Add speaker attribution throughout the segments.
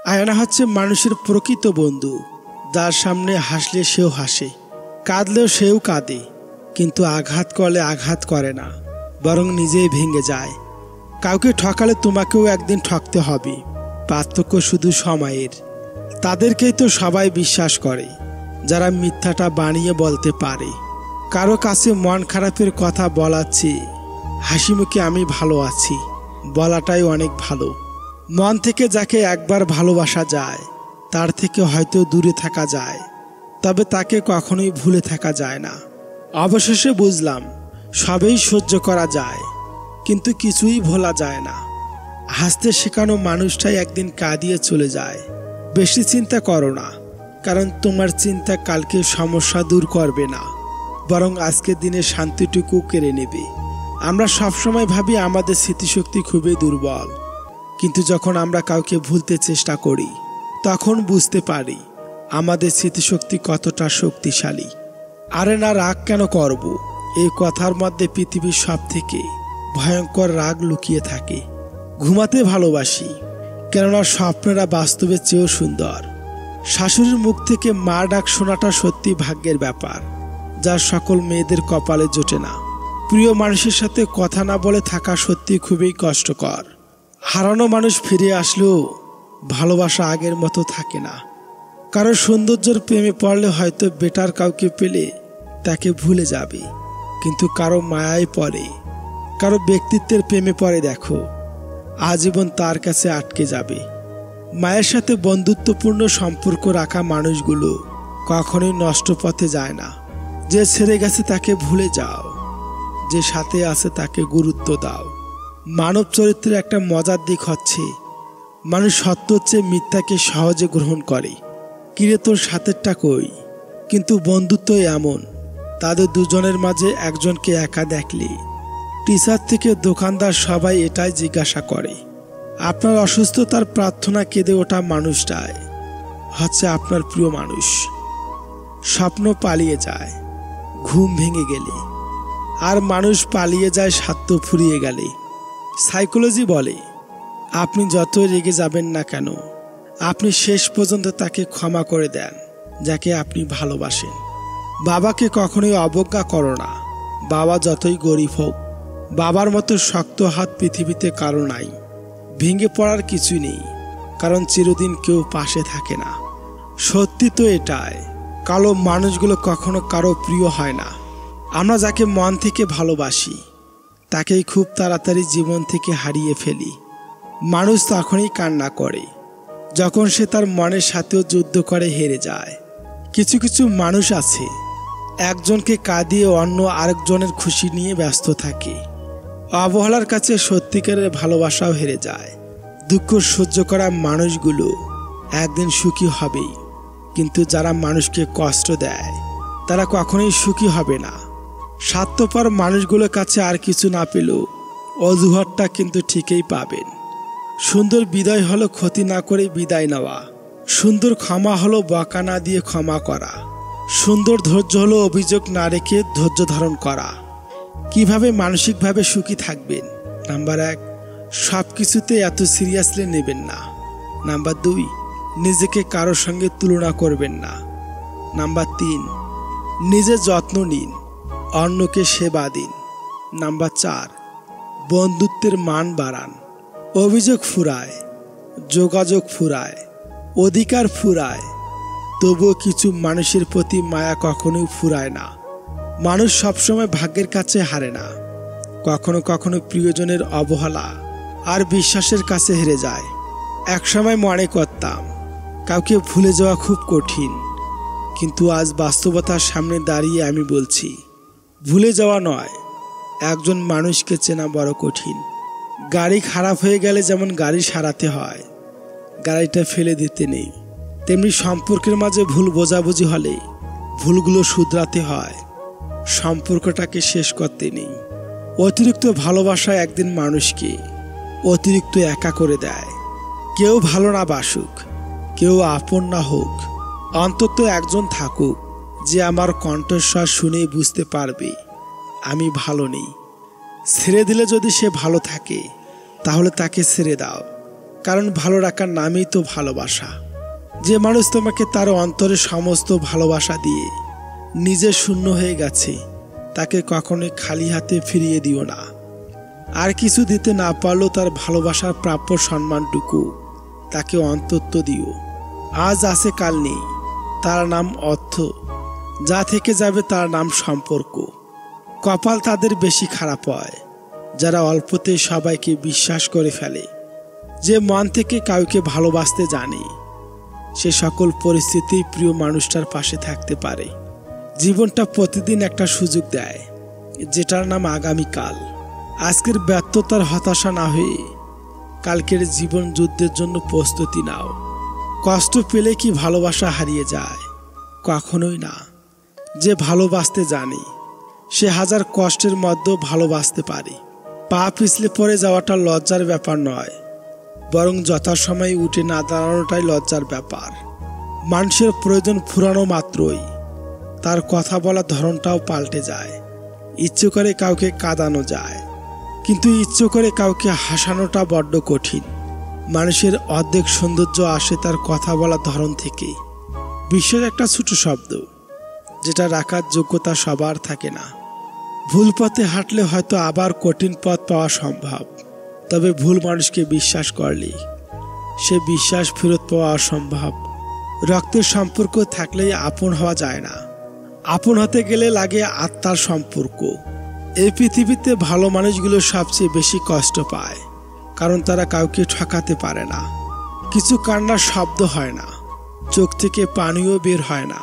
Speaker 1: আয়না হচ্ছে মানুষের প্রকৃত বন্ধু, যার সামনে হাসলে সেও হাসে, কাঁদলেও সেও কাঁদে, কিন্তু আঘাত করলে আঘাত করে না, বরং নিজেই ভেঙে যায়। কাউকে ঠকালে তোমাকেও একদিন ঠকতে হবে, পার্থক্য শুধু সময়ের। তাদেরকেই তো সবাই বিশ্বাস করে যারা মিথ্যাটা বানিয়ে বলতে পারে। কারো কাছে মন খারাপের কথা বলাচ্ছি, হাসি মুখে আমি ভালো আছি বলাটাই অনেক ভালো। মন থেকে যাকে একবার ভালোবাসা যায়, তার থেকে হয়তো দূরে থাকা যায়, তবে তাকে কখনোই ভুলে থাকা যায় না। অবশেষে বুঝলাম, সবই সহ্য করা যায়, কিন্তু কিছুই ভোলা যায় না। হাসতে শেখানো মানুষটাই একদিন কাঁদিয়ে চলে যায়। বেশি চিন্তা করো না, কারণ তোমার চিন্তা কালকে সমস্যা দূর করবে না, বরং আজকের দিনে শান্তিটুকু কেড়ে নেবে। আমরা সবসময় ভাবি আমাদের স্মৃতিশক্তি খুবই দুর্বল, কিন্তু যখন আমরা কাউকে ভুলতে চেষ্টা করি, তখন বুঝতে পারি আমাদের স্মৃতিশক্তি কতটা শক্তিশালী। আরে না, রাগ কেন করব? এই কথার মধ্যে পৃথিবীর সব থেকে ভয়ঙ্কর রাগ লুকিয়ে থাকে। ঘুমাতে ভালোবাসি, কেননা স্বপ্নেরা বাস্তবের চেয়েও সুন্দর। শাশুড়ির মুখ থেকে মা ডাক শোনাটা সত্যি ভাগ্যের ব্যাপার, যা সকল মেয়েদের কপালে জোটে না। প্রিয় মানুষের সাথে কথা না বলে থাকা সত্যি খুবই কষ্টকর। হারানো মানুষ ফিরে আসলেও ভালোবাসা আগের মতো থাকে না। কারো সৌন্দর্যের প্রেমে পড়লে হয়তো বেটার কাউকে পেলে তাকে ভুলে যাবে, কিন্তু কারো মায়ায় পড়ে, কারো ব্যক্তিত্বের প্রেমে পড়ে দেখো, আজীবন তার কাছে আটকে যাবে। মায়ের সাথে বন্ধুত্বপূর্ণ সম্পর্ক রাখা মানুষগুলো কখনোই নষ্ট পথে যায় না। যে ছেড়ে গেছে তাকে ভুলে যাও, যে সাথে আছে তাকে গুরুত্ব দাও। মানব চরিত্রের একটা মজার দিক হচ্ছে, মানুষ সত্য চেয়ে মিথ্যাকে সহজে গ্রহণ করে। কিরে তোর সাথেরটা কই? কিন্তু বন্ধুত্ব এমন, তাদের দুজনের মাঝে একজনকে একা দেখলে টিচার থেকে দোকানদার সবাই এটাই জিজ্ঞাসা করে, আপনার অসুস্থতার প্রার্থনা কেঁদে ওঠা মানুষটাই হচ্ছে আপনার প্রিয় মানুষ। স্বপ্ন পালিয়ে যায় ঘুম ভেঙে গেলে, আর মানুষ পালিয়ে যায় স্বার্থ ফুরিয়ে গেলে। সাইকোলজি বলে, আপনি যতই রেগে যাবেন না কেন, আপনি শেষ পর্যন্ত তাকে ক্ষমা করে দেন যাকে আপনি ভালোবাসেন। বাবাকে কখনোই অবজ্ঞা করো না, বাবা যতই গরিব হোক, বাবার মতো শক্ত হাত পৃথিবীতে কারো নাই। ভেঙে পড়ার কিছু নেই, কারণ চিরদিন কেউ পাশে থাকে না। সত্যি তো এটাই, কালো মানুষগুলো কখনো কারো প্রিয় হয় না। আমরা যাকে মন থেকে ভালোবাসি, তাকেই খুব তাড়াতাড়ি জীবন থেকে হারিয়ে ফেলি। মানুষ তখনই কান্না করে যখন সে তার মনের সাথেও যুদ্ধ করে হেরে যায়। কিছু কিছু মানুষ আছে, একজনকে কাঁদিয়ে অন্য আরেকজনের খুশি নিয়ে ব্যস্ত থাকে। অবহেলার কাছে সত্যিকারের ভালোবাসাও হেরে যায়। দুঃখ সহ্য করা মানুষগুলো একদিন সুখী হবেই, কিন্তু যারা মানুষকে কষ্ট দেয় তারা কখনোই সুখী হবে না। স্বার্থপর মানুষগুলোর কাছে আর কিছু না পেলেও অজুহাতটা কিন্তু ঠিকই পাবেন। সুন্দর বিদায় হলো ক্ষতি না করে বিদায় নেওয়া। সুন্দর ক্ষমা হলো বকা না দিয়ে ক্ষমা করা। সুন্দর ধৈর্য হলো অভিযোগ না রেখে ধৈর্য ধারণ করা। কিভাবে মানসিকভাবে সুখী থাকবেন? নাম্বার 1, সব কিছুতে এত সিরিয়াসলি নেবেন না। নাম্বার 2, নিজেকে কারোর সঙ্গে তুলনা করবেন না। নাম্বার 3, নিজের যত্ন নিন, অন্যকে সেবা দিন। নাম্বার 4, বন্ধুত্বের মান বাড়ান। অভিযোগ ফুরায়, যোগাযোগ ফুরায়, অধিকার ফুরায়, তবুও কিছু মানুষের প্রতি মায়া কখনোই ফুরায় না। মানুষ সবসময় ভাগ্যের কাছে হারে না, কখনো কখনো প্রিয়জনের অবহেলা আর বিশ্বাসের কাছে হেরে যায়। একসময় মনে করতাম কাউকে ভুলে যাওয়া খুব কঠিন, কিন্তু আজ বাস্তবতার সামনে দাঁড়িয়ে আমি বলছি, ভুলে যাওয়া নয়, একজন মানুষকে চেনা বড় কঠিন। গাড়ি খারাপ হয়ে গেলে যেমন গাড়ি সারাতে হয়, গাড়িটা ফেলে দিতে নেই, তেমনি সম্পর্কের মাঝে ভুল বোঝাবুঝি হলে ভুলগুলো শুধরাতে হয়, সম্পর্কটাকে শেষ করতে নেই। অতিরিক্ত ভালোবাসা একদিন মানুষকে অতিরিক্ত একা করে দেয়। কেউ ভালো না বাসুক, কেউ আপন না হোক, অন্তত একজন থাকুক যে আমার কণ্ঠস্বর শুনে বুঝতে পারবে আমি ভালো নেই। ছেড়ে দিলে যদি সে ভালো থাকে, তাহলে তাকে ছেড়ে দাও, কারণ ভালো রাখার নামই তো ভালোবাসা। যে মানুষ তোমাকে তার অন্তরের সমস্ত ভালোবাসা দিয়ে নিজে শূন্য হয়ে গেছে, তাকে কখনোই খালি হাতে ফিরিয়ে দিও না। আর কিছু দিতে না পারলেও তার ভালোবাসার প্রাপ্য সম্মানটুকু তাকে অন্তত দিও। আজ আছে কাল নেই, তার নাম অর্থ। যা থেকে যাবে তার নাম সম্পর্ক। কপাল তাদের বেশি খারাপ হয় যারা অল্পতেই সবাইকে বিশ্বাস করে ফেলে। যে মন থেকে কাউকে ভালোবাসতে জানে, সে সকল পরিস্থিতি প্রিয় মানুষটার পাশে থাকতে পারে। জীবনটা প্রতিদিন একটা সুযোগ দেয়, যেটার নাম আগামীকাল। আজকের ব্যর্থতার হতাশা না হয়ে কালকের জীবন যুদ্ধের জন্য প্রস্তুতি নাও। কষ্ট পেলে কি ভালোবাসা হারিয়ে যায়? কখনোই না। যে ভালোবাসতে জানে সে হাজার কষ্টের মধ্যেও ভালোবাসতে পারে। পা পিছলে পড়ে যাওয়াটা লজ্জার ব্যাপার নয়, বরং যথাসময়ে উঠে না দাঁড়ানোটাই লজ্জার ব্যাপার। মানুষের প্রয়োজন ফুরানো মাত্রই তার কথা বলার ধরনটাও পাল্টে যায়। ইচ্ছে করে কাউকে কাঁদানো যায়, কিন্তু ইচ্ছে করে কাউকে হাসানোটা বড্ড কঠিন। মানুষের অর্ধেক সৌন্দর্য আসে তার কথা বলার ধরন থেকে। বিশ্বের একটা ছোট শব্দ যেটা রাখার যোগ্যতা সবার থাকে না। ভুল পথে হাঁটলে হয়তো আবার কঠিন পথ পাওয়া সম্ভব, তবে ভুল মানুষকে বিশ্বাস করলে সে বিশ্বাস ফেরত পাওয়া অসম্ভব। রক্তের সম্পর্ক থাকলেই আপন হওয়া যায় না, আপন হতে গেলে লাগে আত্মার সম্পর্ক। এই পৃথিবীতে ভালো মানুষগুলো সবচেয়ে বেশি কষ্ট পায়, কারণ তারা কাউকে ঠকাতে পারে না। কিছু কান্নার শব্দ হয় না, চোখ থেকে পানিও বের হয় না,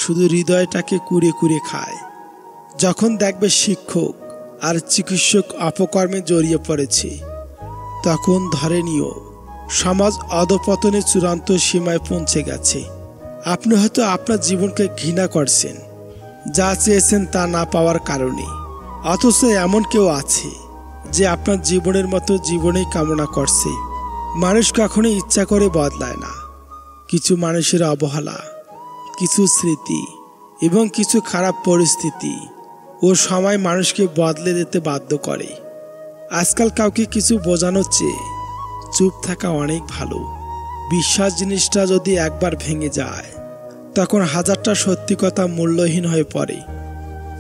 Speaker 1: শুধু হৃদয়টাকে কুড়ে কুড়ে খায়। যখন দেখবে শিক্ষক আর চিকিৎসক অপকর্মে জড়িয়ে পড়েছে, তখন ধরে নিও সমাজ অধঃপতনের চূড়ান্ত সীমায় পৌঁছে গেছে। আপনি হয়তো আপনার জীবনকে ঘৃণা করছেন, যা চেয়েছেন তা না পাওয়ার কারণে। অথচ এমন কেউ আছে যে আপনার জীবনের মতো জীবনেই কামনা করছে। মানুষ কখনোই ইচ্ছা করে বদলায় না। কিছু মানুষের অবহেলা, কিছু স্মৃতি এবং কিছু খারাপ পরিস্থিতি ও সময় মানুষকে বদলে দিতে বাধ্য করে। আজকাল কাউকে কিছু বোঝানোর চেয়ে চুপ থাকা অনেক ভালো। বিশ্বাস জিনিসটা যদি একবার ভেঙে যায়, তখন হাজারটা সত্যি কথা মূল্যহীন হয়ে পড়ে।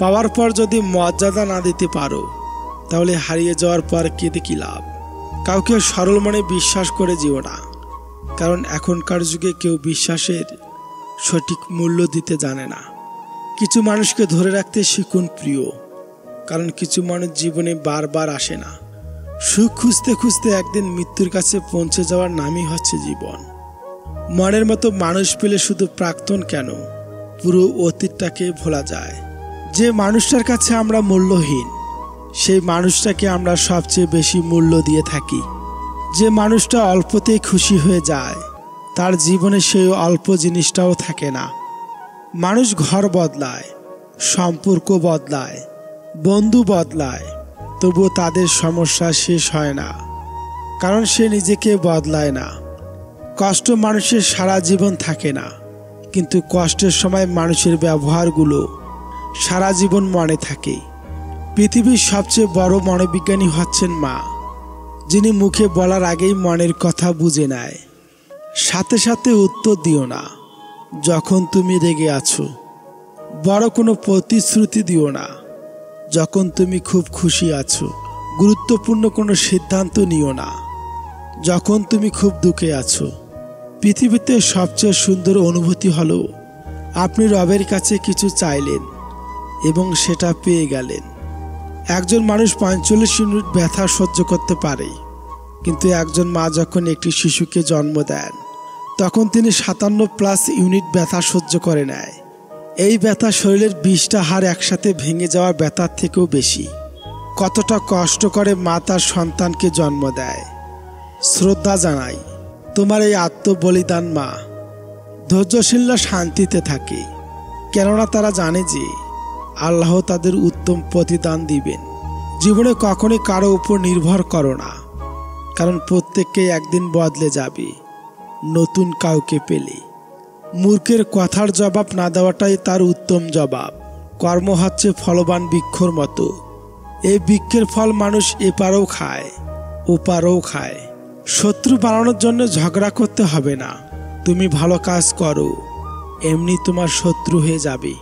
Speaker 1: পাওয়ার পর যদি মর্যাদা না দিতে পারো, তাহলে হারিয়ে যাওয়ার পর কেঁদে কি লাভ? কাউকে সরল মনে বিশ্বাস করে যেও না, কারণ এখনকার যুগে কেউ বিশ্বাসের সঠিক মূল্য দিতে জানে না। কিছু মানুষকে ধরে রাখতে শিখুন প্রিয়, কারণ কিছু মানুষ জীবনে বারবার আসে না। সুখ খুঁজতে খুঁজতে একদিন মৃত্যুর কাছে পৌঁছে যাওয়ার নামই হচ্ছে জীবন। মনের মতো মানুষ পেলে শুধু প্রাক্তন কেন, পুরো অতীতটাকে ভোলা যায়। যে মানুষটার কাছে আমরা মূল্যহীন, সেই মানুষটাকে আমরা সবচেয়ে বেশি মূল্য দিয়ে থাকি। যে মানুষটা অল্পতেই খুশি হয়ে যায়, তার জীবনে সেই অল্প জিনিসটাও থাকে না। মানুষ ঘর বদলায়, সম্পর্ক বদলায়, বন্ধু বদলায়, তবুও তাদের সমস্যা শেষ হয় না, কারণ সে নিজেকে বদলায় না। কষ্ট মানুষের সারা জীবন থাকে না, কিন্তু কষ্টের সময় মানুষের ব্যবহারগুলো সারা জীবন মনে থাকে। পৃথিবীর সবচেয়ে বড় মনোবিজ্ঞানী হচ্ছেন মা, যিনি মুখে বলার আগেই মনের কথা বুঝে নেয়। সাথে সাথে উত্তর দিও না যখন তুমি রেগে আছো। বড় কোনো প্রতিশ্রুতি দিও না যখন তুমি খুব খুশি আছো। গুরুত্বপূর্ণ কোনো সিদ্ধান্ত নিও না যখন তুমি খুব দুঃখে আছো। পৃথিবীতে সবচেয়ে সুন্দর অনুভূতি হলো আপনি রবের কাছে কিছু চাইলেন এবং সেটা পেয়ে গেলেন। একজন মানুষ 45 মিনিট ব্যথা সহ্য করতে পারে, কিন্তু একজন মা যখন একটি শিশুকে জন্ম দেন, তখন তিনি 57+ ইউনিট ব্যথা সহ্য করে নেয়। এই ব্যথা শরীরের 20টা হাড় একসাথে ভেঙে যাওয়ার ব্যথার থেকেও বেশি। কতটা কষ্ট করে মা তার সন্তানকে জন্ম দেয়। শ্রদ্ধা জানাই তোমার এই আত্মবলিদান মা। ধৈর্যশীলরা শান্তিতে থাকে, কেননা তারা জানে যে আল্লাহ তাদের উত্তম প্রতিদান দিবেন। জীবনে কখনোই কারো উপর নির্ভর করো না, কারণ প্রত্যেককে একদিন বদলে যাবে নতুন কাউকে পেলে। মূর্খের কথার জবাব না দেওয়াটাই তার উত্তম জবাব। কর্ম হচ্ছে ফলবান বৃক্ষর মতো। এই বৃক্ষের ফল মানুষ এপারেও খায়, ওপারেও খায়। শত্রু বানানোর জন্য ঝগড়া করতে হবে না। তুমি ভালো কাজ করো, এমনি তোমার শত্রু হয়ে যাবে।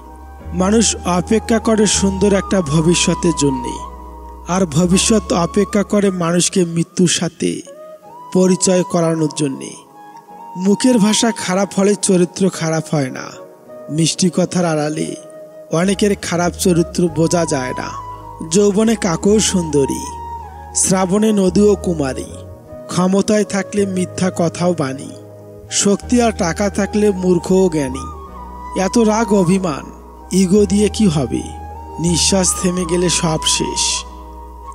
Speaker 1: মানুষ অপেক্ষা করে সুন্দর একটা ভবিষ্যতের জন্যে, আর ভবিষ্যৎ অপেক্ষা করে মানুষকে মৃত্যুর সাথে পরিচয় করানোর জন্যে। মুখের ভাষা খারাপ হলে চরিত্র খারাপ হয় না। মিষ্টি কথার আড়ালে অনেকের খারাপ চরিত্র বোঝা যায় না। যৌবনে কাকও সুন্দরী, শ্রাবণে নদীও কুমারী। ক্ষমতায় থাকলে মিথ্যা কথাও বাণী, শক্তি আর টাকা থাকলে মূর্খও জ্ঞানী। এত রাগ অভিমান ইগো দিয়ে কি হবে? নিঃশ্বাস থেমে গেলে সব শেষ।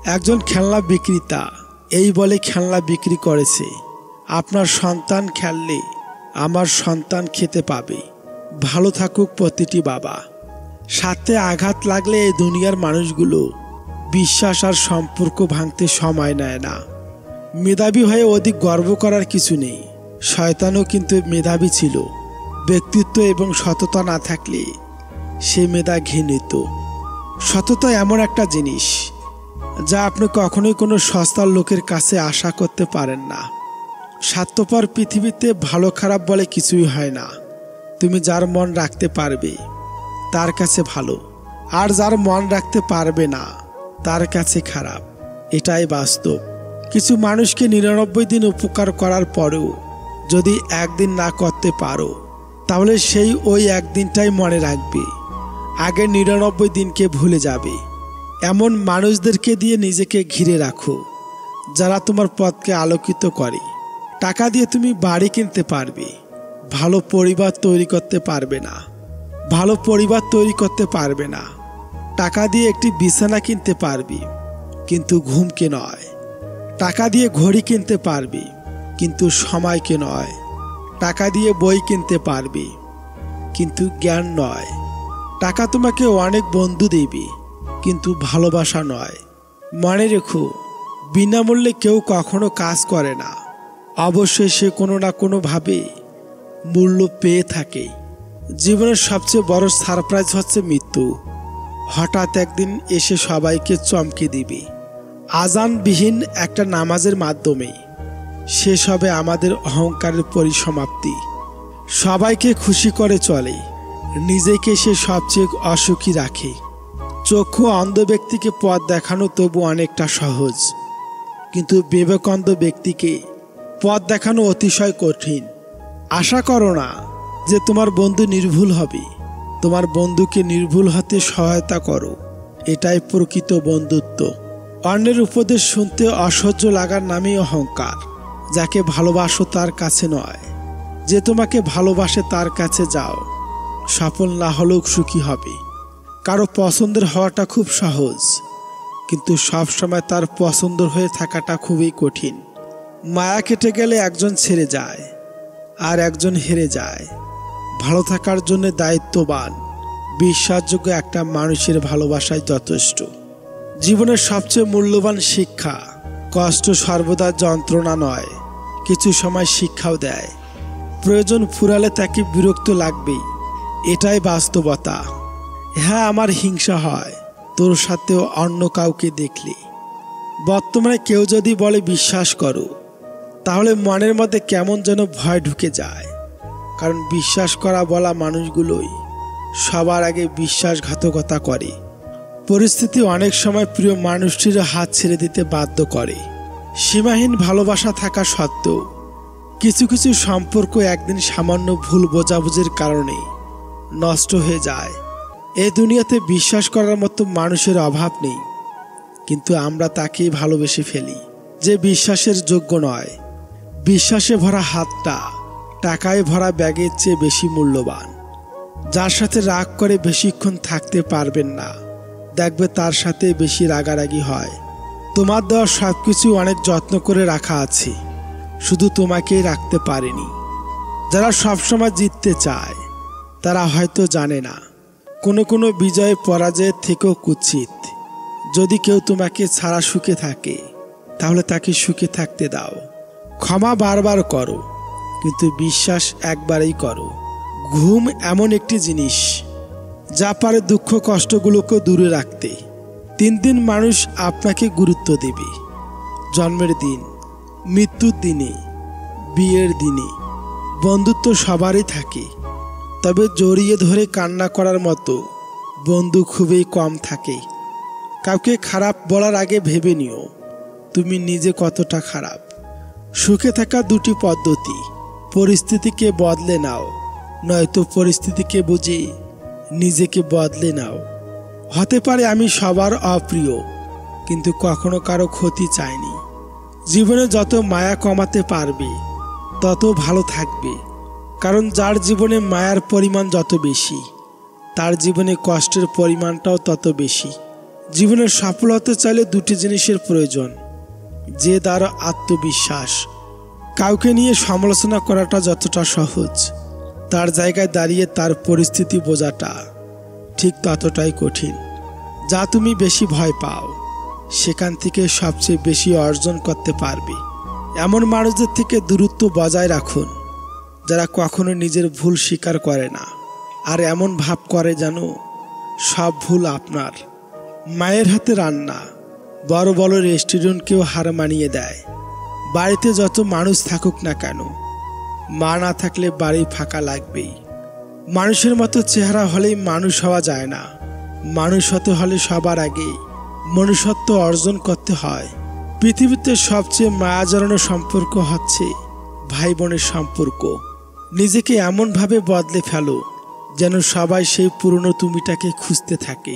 Speaker 1: একজন খেলনা বিক্রেতা এই বলে খেলনা বিক্রি করেছে, আপনার সন্তান খেললে আমার সন্তান খেতে পাবে। ভালো থাকুক প্রতিটি বাবা। সাথে আঘাত লাগলে এই দুনিয়ার মানুষগুলো বিশ্বাস আর সম্পর্ক ভাঙতে সময় নেয় না। মেধাবী হয়ে অধিক গর্ব করার কিছু নেই। শয়তানও কিন্তু মেধাবী ছিল। ব্যক্তিত্ব এবং সততা না থাকলে সে মেধা ঘৃণিত। সততা এমন একটা জিনিস যা আপনি কখনোই কোনো সস্তার লোকের কাছে আশা করতে পারেন না। স্বার্থপর পৃথিবীতে ভালো খারাপ বলে কিছুই হয় না। তুমি যার মন রাখতে পারবে তার কাছে ভালো, আর যার মন রাখতে পারবে না তার কাছে খারাপ। এটাই বাস্তব। কিছু মানুষকে 99 দিন উপকার করার পরেও যদি একদিন না করতে পারো, তাহলে সেই ওই একদিনটাই মনে রাখবে, আগে 99 দিনকে ভুলে যাবে। এমন মানুষদেরকে দিয়ে নিজেকে ঘিরে রাখো যারা তোমার পথকে আলোকিত করে। টাকা দিয়ে তুমি বাড়ি কিনতে পারবে, ভালো পরিবার তৈরি করতে পারবে না। ভালো পরিবার তৈরি করতে পারবে না। টাকা দিয়ে একটি বিছানা কিনতে পারবি, কিন্তু ঘুমকে নয়। টাকা দিয়ে ঘড়ি কিনতে পারবি, কিন্তু সময়কে নয়। টাকা দিয়ে বই কিনতে পারবি, কিন্তু জ্ঞান নয়। টাকা তোমাকে অনেক বন্ধু দেবে, কিন্তু ভালোবাসা নয়। মনে রেখো, বিনামূল্যে কেউ কখনো কাজ করে না। অবশ্যই সে কোনো না কোনোভাবে মূল্য পেয়ে থাকে। জীবনের সবচেয়ে বড় সারপ্রাইজ হচ্ছে মৃত্যু। হঠাৎ একদিন এসে সবাইকে চমকে দিবে। আজানবিহীন একটা নামাজের মাধ্যমে শেষ হবে আমাদের অহংকারের পরিসমাপ্তি। সবাইকে খুশি করে চলে, নিজেকে সে সবচেয়ে অসুখী রাখে। চক্ষু অন্ধ ব্যক্তিকে পথ দেখানো তবু অনেকটা সহজ, কিন্তু বিবেকানন্দ ব্যক্তিকে পথ দেখানো অতিশয় কঠিন। আশা করো না যে তোমার বন্ধু নির্ভুল হবে। তোমার বন্ধুকে নির্ভুল হতে সহায়তা করো, এটাই প্রকৃত বন্ধুত্ব। অন্যের উপদেশ শুনতে অসহ্য লাগার নামই অহংকার। যাকে ভালোবাসো তার কাছে নয়, যে তোমাকে ভালোবাসে তার কাছে যাও। সফল না হলেও সুখী হবে। কারো পছন্দের হওয়াটা খুব সহজ, কিন্তু সব সময় তার পছন্দের হয়ে থাকাটা খুবই কঠিন। মায়া কেটে গেলে একজন ছেড়ে যায় আর একজন হেরে যায়। ভালো থাকার জন্য দায়িত্ববান, বিশ্বাসযোগ্য একটা মানুষের ভালোবাসাই যথেষ্ট। জীবনের সবচেয়ে মূল্যবান শিক্ষা, কষ্ট সর্বদা যন্ত্রণা নয়, কিছু সময় শিক্ষাও দেয়। প্রয়োজন ফুরালে তাকে বিরক্ত লাগবেই, এটাই বাস্তবতা। হ্যাঁ, আমার হিংসা হয় তোর সাথেও অন্য কাউকে দেখলে। বর্তমানে কেউ যদি বলে বিশ্বাস করো, তাহলে মনের মধ্যে কেমন যেন ভয় ঢুকে যায়। কারণ বিশ্বাস করা বলা মানুষগুলোই সবার আগে বিশ্বাসঘাতকতা করে। পরিস্থিতি অনেক সময় প্রিয় মানুষটির হাত ছেড়ে দিতে বাধ্য করে। সীমাহীন ভালোবাসা থাকা সত্ত্বেও কিছু কিছু সম্পর্ক একদিন সামান্য ভুল বোঝাবুঝির কারণে নষ্ট হয়ে যায়। এই দুনিয়াতে বিশ্বাস করার মতো মানুষের অভাব নেই, কিন্তু আমরা তাকেই ভালোবেসে ফেলি যে বিশ্বাসের যোগ্য নয়। বিশ্বাসে ভরা হাতটা টাকায় ভরা ব্যাগের চেয়ে বেশি মূল্যবান। যার সাথে রাগ করে বেশিক্ষণ থাকতে পারবেন না, দেখবে তার সাথে বেশি রাগারাগি হয়। তোমার দেওয়া সবকিছু অনেক যত্ন করে রাখা আছে, শুধু তোমাকেই রাখতে পারেনি। যারা সবসময় জিততে চায় তারা হয়তো জানে না কোনো কোনো বিজয়ে পরাজয়ের থেকেও কুৎসিত। যদি কেউ তোমাকে ছাড়া সুখে থাকে, তাহলে তাকে সুখে থাকতে দাও। ক্ষমা বারবার করো, কিন্তু বিশ্বাস একবারেই করো। ঘুম এমন একটি জিনিস যা পারে দুঃখ কষ্টগুলোকে দূরে রাখতে। 3 দিন মানুষ আপনাকে গুরুত্ব দেবে: জন্মের দিন, মৃত্যুর দিনে, বিয়ের দিনে বন্ধুত্ব সবারই থাকে, তবে জড়িয়ে ধরে কান্না করার মতো বন্ধু খুবই কম থাকে। কাউকে খারাপ বলার আগে ভেবে নিও তুমি নিজে কতটা খারাপ। সুখে থাকা দুটি পদ্ধতি: পরিস্থিতিকে বদলে নাও, নয়তো পরিস্থিতিকে বুঝে নিজেকে বদলে নাও। হতে পারে আমি সবার অপ্রিয়, কিন্তু কখনো কারো ক্ষতি চাইনি। জীবনে যত মায়া কমাতে পারবে তত ভালো থাকবে, কারণ যার জীবনে মায়ার পরিমাণ যত বেশি তার জীবনে কষ্টের পরিমাণটাও তত বেশি। জীবনের সফল হতে চাইলে দুটি জিনিসের প্রয়োজন: যে দ্বারা আত্মবিশ্বাস। কাউকে নিয়ে সমালোচনা করাটা যতটা সহজ, তার জায়গায় দাঁড়িয়ে তার পরিস্থিতি বোঝাটা ঠিক ততটাই কঠিন। যা তুমি বেশি ভয় পাও সেখান থেকে সবচেয়ে বেশি অর্জন করতে পারবে। এমন মানুষদের থেকে দূরত্ব বজায় রাখুন যারা কখনো নিজের ভুল স্বীকার করে না, আর এমন ভাব করে যেন সব ভুল আপনার। মায়ের হাতে রান্না বড় বড় রেস্টুরেন্টকেও হার মানিয়ে দেয়। বাড়িতে যত মানুষ থাকুক না কেন, মা না থাকলে বাড়ি ফাঁকা লাগবেই। মানুষের মতো চেহারা হলেই মানুষ হওয়া যায় না, মানুষ হতে হলে সবার আগে মনুষ্যত্ব অর্জন করতে হয়। পৃথিবীতে সবচেয়ে মায়া জড়ানো সম্পর্ক হচ্ছে ভাই বোনের সম্পর্ক। নিজেকে এমনভাবে বদলে ফেলো যেন সবাই সেই পুরনো তুমিটাকে খুঁজতে থাকে।